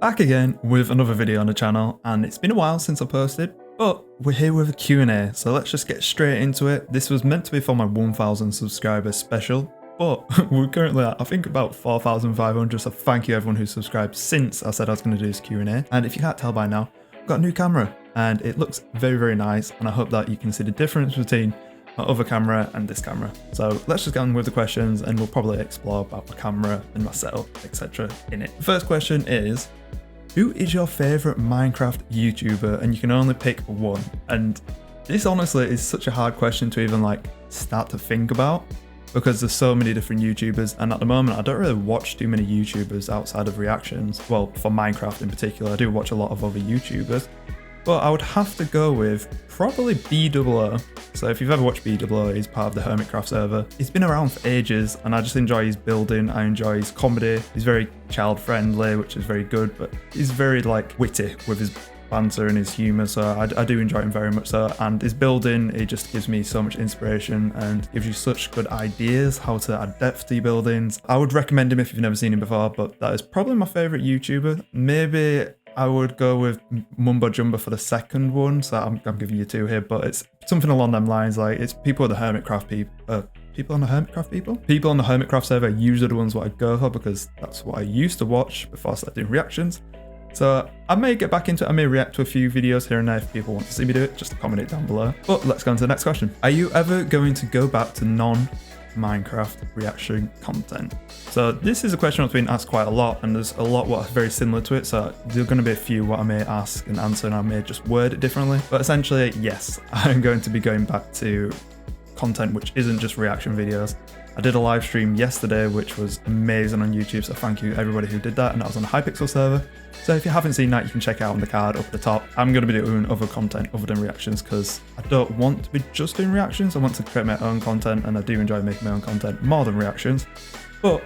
Back again with another video on the channel, and it's been a while since I posted, but we're here with a Q&A, so let's just get straight into it. This was meant to be for my 1000 subscribers special, but we're currently at, I think, about 4,500, so thank you everyone who's subscribed since I said I was going to do this Q&A. And if you can't tell by now, I've got a new camera, and it looks very, very nice, and I hope that you can see the difference between my other camera and this camera. So let's just get on with the questions, and we'll probably explore about my camera and my setup, etc. in it. The first question is, who is your favourite Minecraft YouTuber? And you can only pick one. And this honestly is such a hard question to even like start to think about, because there's so many different YouTubers, and at the moment I don't really watch too many YouTubers outside of reactions. Well, for Minecraft in particular, I do watch a lot of other YouTubers, but I would have to go with probably BOO. So if you've ever watched BOO, he's part of the Hermitcraft server. He's been around for ages, and I just enjoy his building, I enjoy his comedy. He's very child friendly, which is very good, but he's very like witty with his banter and his humour, so I do enjoy him very much so. And his building, it just gives me so much inspiration and gives you such good ideas how to add depth to your buildings. I would recommend him if you've never seen him before, but that is probably my favourite YouTuber. Maybe I would go with Mumbo Jumbo for the second one, so I'm giving you two here, but it's something along them lines. Like, it's people at the Hermitcraft people on the Hermitcraft server are usually the ones what I go for, because that's what I used to watch before I started doing reactions. So I may get back into it, I may react to a few videos here and there if people want to see me do it, just comment it down below. But let's go on to the next question. Are you ever going to go back to non-Minecraft reaction content? So this is a question that's been asked quite a lot, and there's a lot what are very similar to it, so there are going to be a few what I may ask and answer, and I may just word it differently. But essentially, yes, I'm going to be going back to content which isn't just reaction videos. I did a live stream yesterday which was amazing on YouTube, so thank you everybody who did that, and that was on the Hypixel server. So if you haven't seen that, you can check it out on the card up at the top. I'm going to be doing other content other than reactions, because I don't want to be just doing reactions. I want to create my own content, and I do enjoy making my own content more than reactions. But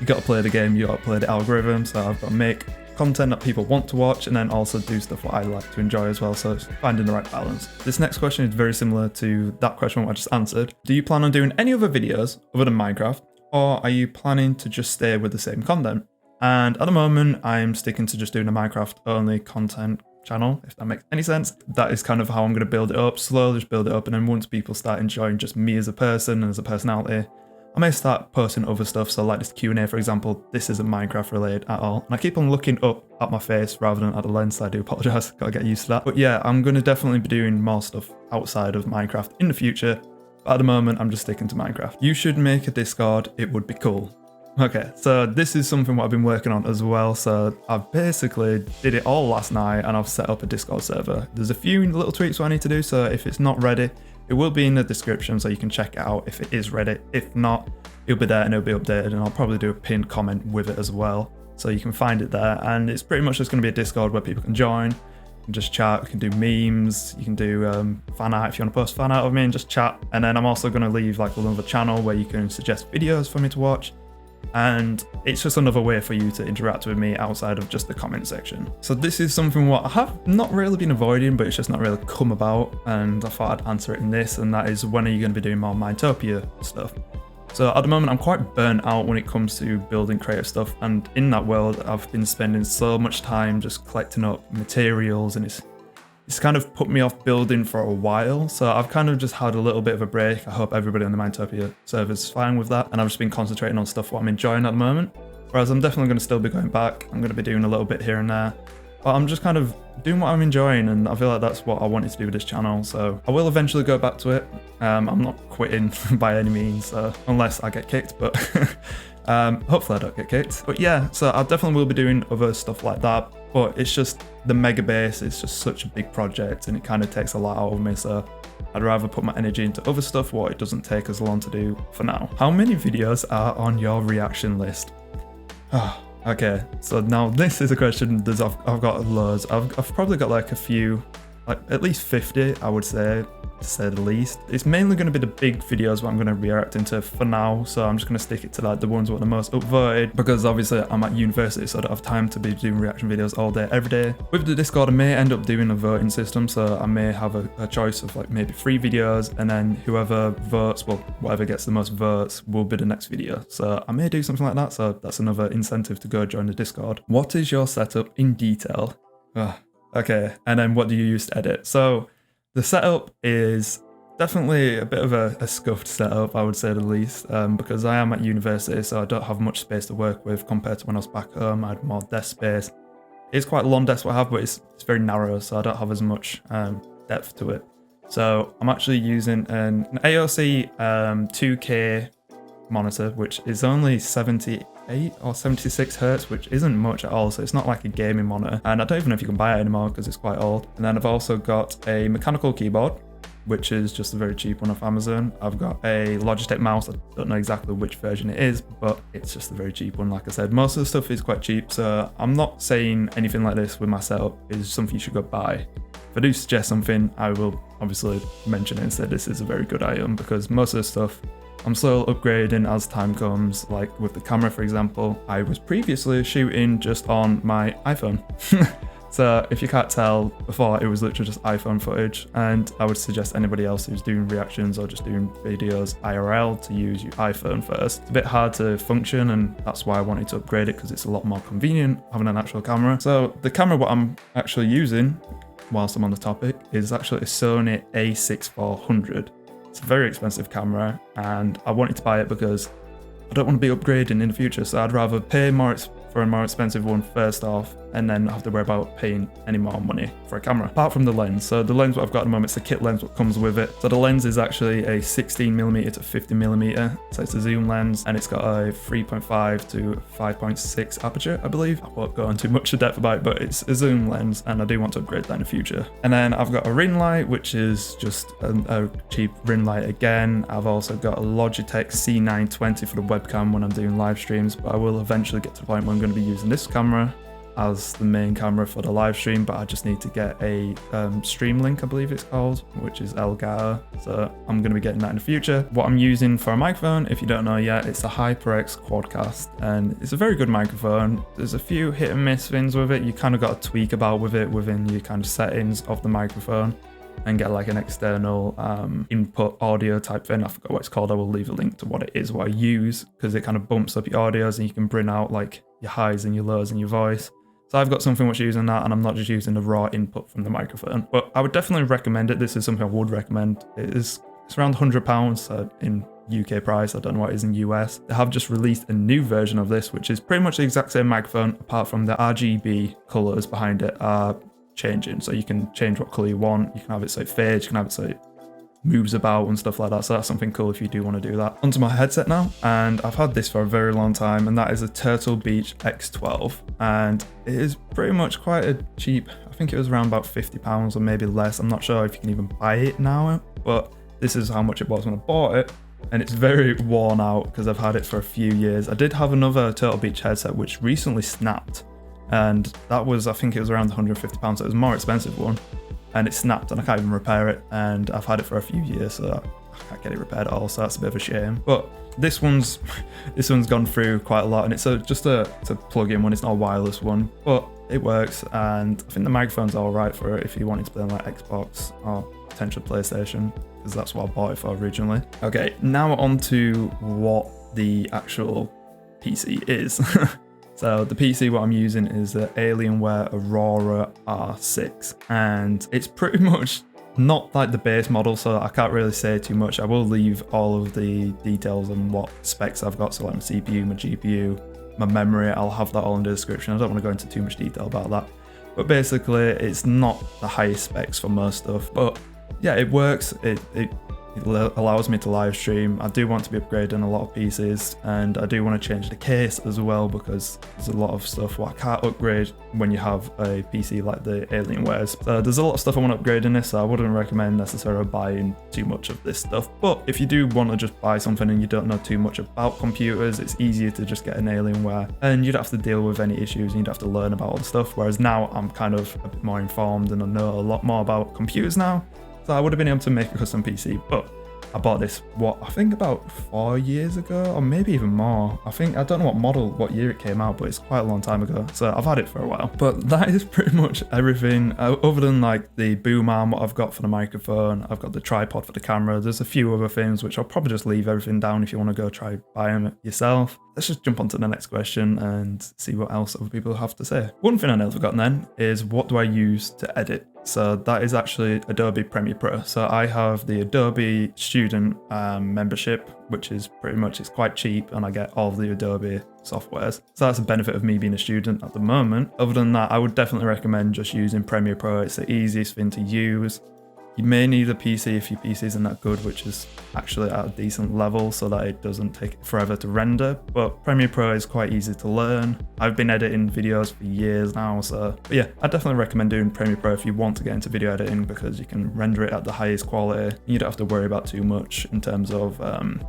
you got to play the game, you got to play the algorithm, so I've got to make content that people want to watch, and then also do stuff what I like to enjoy as well, so it's finding the right balance. This next question is very similar to that question I just answered. Do you plan on doing any other videos other than Minecraft, or are you planning to just stay with the same content? And at the moment, I'm sticking to just doing a Minecraft only content channel, if that makes any sense. That is kind of how I'm going to build it up, slowly just build it up, and then once people start enjoying just me as a person and as a personality, I may start posting other stuff. So like this Q&A, for example, this isn't Minecraft related at all. And I keep on looking up at my face rather than at the lens, so I do apologise, gotta get used to that. But yeah, I'm going to definitely be doing more stuff outside of Minecraft in the future. But at the moment, I'm just sticking to Minecraft. You should make a Discord, it would be cool. Okay, so this is something what I've been working on as well. So I basically did it all last night, and I've set up a Discord server. There's a few little tweaks what I need to do, so if it's not ready, it will be in the description, so you can check it out if it is ready. If not, it'll be there and it'll be updated, and I'll probably do a pinned comment with it as well, so you can find it there. And it's pretty much just going to be a Discord where people can join and just chat. You can do memes, you can do fan art if you want to post fan art of me and just chat. And then I'm also going to leave like another channel where you can suggest videos for me to watch. And it's just another way for you to interact with me outside of just the comment section. So this is something what I have not really been avoiding, but it's just not really come about, and I thought I'd answer it in this, and that is, when are you going to be doing more Mytopia stuff? So at the moment, I'm quite burnt out when it comes to building creative stuff, and in that world, I've been spending so much time just collecting up materials, and it's kind of put me off building for a while. So I've kind of just had a little bit of a break. I hope everybody on the Mytopia server is fine with that, and I've just been concentrating on stuff what I'm enjoying at the moment. Whereas I'm definitely going to still be going back. I'm going to be doing a little bit here and there, but I'm just kind of doing what I'm enjoying, and I feel like that's what I wanted to do with this channel. So I will eventually go back to it. I'm not quitting by any means, unless I get kicked, but hopefully I don't get kicked. But yeah, so I definitely will be doing other stuff like that, but it's just the mega base, it's just such a big project, and it kind of takes a lot out of me, so I'd rather put my energy into other stuff what it doesn't take as long to do for now. How many videos are on your reaction list? Okay, so now this is a question I've got loads. I've probably got like a few, like at least 50, I would say. to say the least. It's mainly going to be the big videos what I'm going to be reacting to for now, so I'm just going to stick it to like the ones what are the most upvoted, because obviously I'm at university, so I don't have time to be doing reaction videos all day every day. With the Discord, I may end up doing a voting system, so I may have a choice of like maybe 3 videos, and then whoever votes, well, whatever gets the most votes will be the next video. So I may do something like that, so that's another incentive to go join the Discord. What is your setup in detail? Okay, and then what do you use to edit? So the setup is definitely a bit of a scuffed setup, I would say the least, because I am at university, so I don't have much space to work with compared to when I was back home. I had more desk space. It's quite a long desk what I have, but it's very narrow, so I don't have as much depth to it. So I'm actually using an AOC 2K monitor, which is only 78 or 76 hertz, which isn't much at all, so it's not like a gaming monitor, and I don't even know if you can buy it anymore because it's quite old. And then I've also got a mechanical keyboard, which is just a very cheap one off Amazon. I've got a Logitech mouse. I don't know exactly which version it is, but it's just a very cheap one. Like I said, most of the stuff is quite cheap, so I'm not saying anything like this with my setup is something you should go buy. If I do suggest something, I will obviously mention it and say this is a very good item, because most of the stuff I'm still upgrading as time comes. Like with the camera, for example, I was previously shooting just on my iPhone. So if you can't tell, before it was literally just iPhone footage, and I would suggest anybody else who's doing reactions or just doing videos IRL to use your iPhone first. It's a bit hard to function, and that's why I wanted to upgrade it, because it's a lot more convenient having an actual camera. So the camera what I'm actually using, whilst I'm on the topic, is actually a Sony a6400. It's a very expensive camera, and I wanted to buy it because I don't want to be upgrading in the future, so I'd rather pay more for a more expensive one first off, and then not have to worry about paying any more money for a camera. Apart from the lens, so the lens what I've got at the moment is the kit lens what comes with it. So the lens is actually a 16mm to 50mm, so it's a zoom lens, and it's got a 3.5 to 5.6 aperture, I believe. I won't go into much depth about it, but it's a zoom lens, and I do want to upgrade that in the future. And then I've got a ring light, which is just a cheap ring light again. I've also got a Logitech C920 for the webcam when I'm doing live streams, but I will eventually get to the point where I'm going to be using this camera as the main camera for the live stream, but I just need to get a stream link, I believe it's called, which is Elgato, so I'm going to be getting that in the future. What I'm using for a microphone, if you don't know yet, it's the HyperX Quadcast, and it's a very good microphone. There's a few hit and miss things with it. You kind of got to tweak about with it within your kind of settings of the microphone and get like an external input audio type thing. I forgot what it's called. I will leave a link to what it is, what I use, because it kind of bumps up your audios and you can bring out like your highs and your lows in your voice. So I've got something which is using that, and I'm not just using the raw input from the microphone. But I would definitely recommend it. This is something I would recommend. It's around £100 in UK price. I don't know what it is in US. They have just released a new version of this, which is pretty much the exact same microphone, apart from the RGB colors behind it are changing. So you can change what color you want. You can have it so it fades, you can have it so it moves about and stuff like that, so that's something cool if you do want to do that. Onto my headset now, and I've had this for a very long time, and that is a Turtle Beach X12, and it is pretty much quite a cheap, I think it was around about £50 or maybe less. I'm not sure if you can even buy it now, but this is how much it was when I bought it, and it's very worn out because I've had it for a few years. I did have another Turtle Beach headset which recently snapped, and that was, I think it was around £150, so it was a more expensive one. And it snapped and I can't even repair it, and I've had it for a few years, so I can't get it repaired at all, so that's a bit of a shame. But this one's gone through quite a lot, and it's just a plug-in one. It's not a wireless one, but it works, and I think the microphone's all right for it if you wanted to play on like Xbox or potential PlayStation, because that's what I bought it for originally. Okay, now on to what the actual PC is. So the PC what I'm using is the Alienware Aurora R6, and it's pretty much not like the base model, so I can't really say too much. I will leave all of the details on what specs I've got, so like my CPU, my GPU, my memory, I'll have that all in the description. I don't want to go into too much detail about that, but basically it's not the highest specs for most stuff, but yeah, it works. It allows me to live stream. I do want to be upgrading a lot of PCs, and I do want to change the case as well, because there's a lot of stuff what I can't upgrade when you have a PC like the Alienwares. So there's a lot of stuff I want to upgrade in this, so I wouldn't recommend necessarily buying too much of this stuff. But if you do want to just buy something and you don't know too much about computers, it's easier to just get an Alienware, and you don't have to deal with any issues, and you don't have to learn about all the stuff. Whereas now I'm kind of a bit more informed and I know a lot more about computers now. So I would have been able to make a custom PC, but I bought this, I think about 4 years ago, or maybe even more. I don't know what year it came out, but it's quite a long time ago. So I've had it for a while. But that is pretty much everything, other than like the boom arm, what I've got for the microphone. I've got the tripod for the camera. There's a few other things, which I'll probably just leave everything down if you want to go try buy them yourself. Let's just jump on to the next question and see what else other people have to say. One thing I never forgotten then is, what do I use to edit? So that is actually Adobe Premiere Pro. So I have the Adobe student membership, which is pretty much, it's quite cheap and I get all of the Adobe softwares. So that's a benefit of me being a student at the moment. Other than that, I would definitely recommend just using Premiere Pro. It's the easiest thing to use. You may need a PC if your PC isn't that good, which is actually at a decent level so that it doesn't take forever to render. But Premiere Pro is quite easy to learn. I've been editing videos for years now, so but yeah, I definitely recommend doing Premiere Pro if you want to get into video editing, because you can render it at the highest quality. You don't have to worry about too much in terms of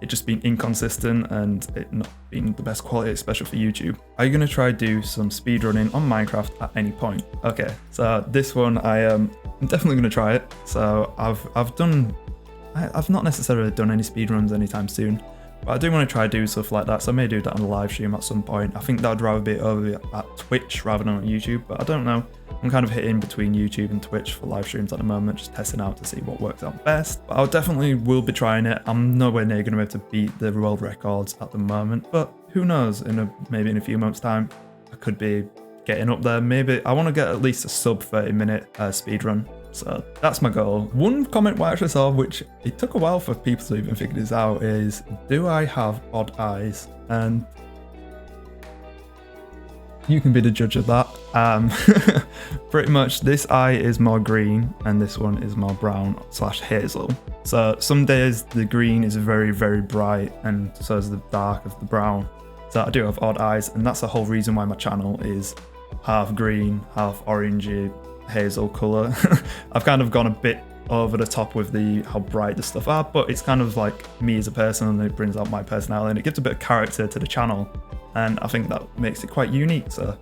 it just being inconsistent and it not being the best quality, especially for YouTube. Are you going to try do some speedrunning on Minecraft at any point? Okay, so this one I'm definitely going to try it. So I've not necessarily done any speedruns anytime soon, but I do want to try do stuff like that, so I may do that on a live stream at some point. I think that would rather be over at Twitch rather than on YouTube, but I don't know. I'm kind of hitting between YouTube and Twitch for live streams at the moment, just testing out to see what works out best. But I definitely will be trying it. I'm nowhere near going to be able to beat the world records at the moment, but who knows, maybe in a few months time, I could be getting up there. Maybe I want to get at least a sub 30-minute speedrun. So that's my goal. One comment I actually saw, which it took a while for people to even figure this out, is, do I have odd eyes? And you can be the judge of that. Pretty much this eye is more green and this one is more brown / hazel. So some days the green is very, very bright and so is the dark of the brown. So I do have odd eyes, and that's the whole reason why my channel is half green, half orangey, hazel color. I've kind of gone a bit over the top with how bright the stuff are, but it's kind of like me as a person, and it brings out my personality and it gives a bit of character to the channel, and I think that makes it quite unique. So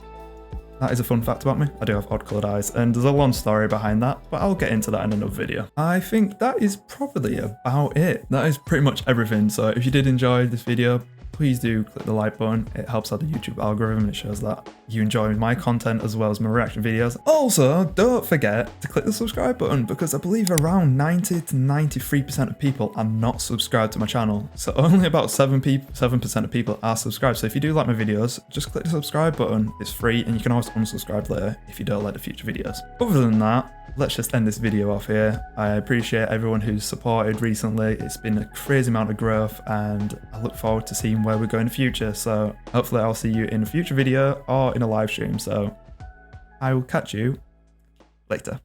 that is a fun fact about me. I do have odd coloured eyes, and there's a long story behind that, but I'll get into that in another video. I think that is probably about it. That is pretty much everything. So if you did enjoy this video, please do click the like button. It helps out the YouTube algorithm. It shows that you enjoy my content as well as my reaction videos. Also, don't forget to click the subscribe button, because I believe around 90 to 93% of people are not subscribed to my channel. So only about 7% of people are subscribed. So if you do like my videos, just click the subscribe button. It's free, and you can always unsubscribe later if you don't like the future videos. Other than that, let's just end this video off here. I appreciate everyone who's supported recently. It's been a crazy amount of growth, and I look forward to seeing where we go in the future. So hopefully I'll see you in a future video or in a live stream. So I will catch you later.